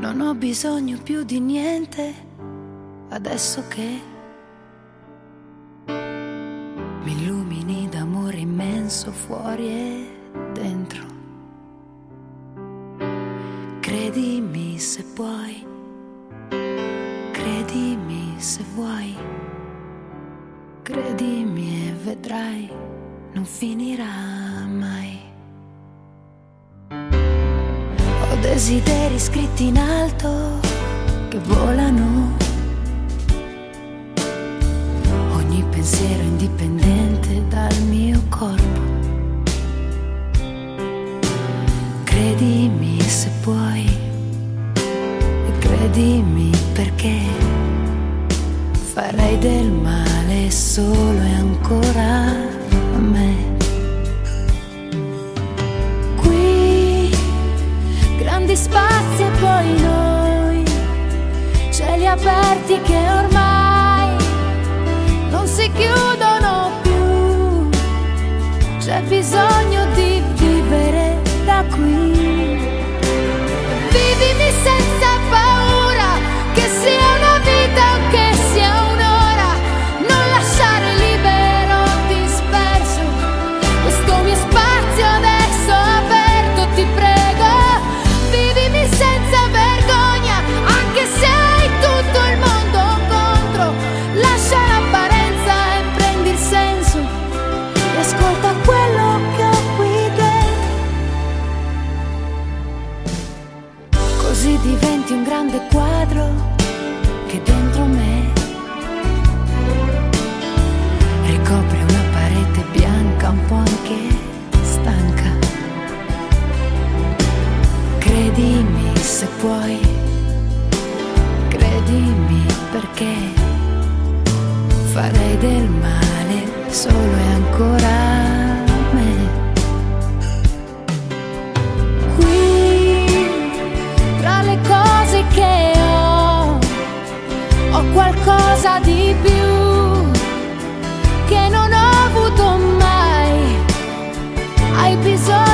Non ho bisogno più di niente adesso che mi illumini d'amore immenso fuori e dentro. Credimi se puoi, credimi se vuoi, credimi e vedrai, non finirà mai. Ho desideri scritti in alto che volano, ogni pensiero indipendente dal mio corpo. Credimi se puoi e credimi perché farei del male solo e ancora a me. Qui grandi spazi e poi noi, cieli aperti che ormai non si chiudono più. C'è bisogno di vivere da qui. Vivimi senza paura, che sia una vita o che sia un'ora. Non lasciare libero, disperso questo mio spazio adesso aperto, ti prego. Vivimi senza vergogna, anche se hai tutto il mondo contro. Lascia l'apparenza e prendi il senso e ascolta quello che ho qui dentro. Così diventi un grande quadro che dentro me ricopre una parete bianca un po' anche stanca. Credimi se puoi, credimi perché farei del male solo e ancora a me. Qui tra le cose che ho qualcosa di più che non ho avuto mai. Hai bisogno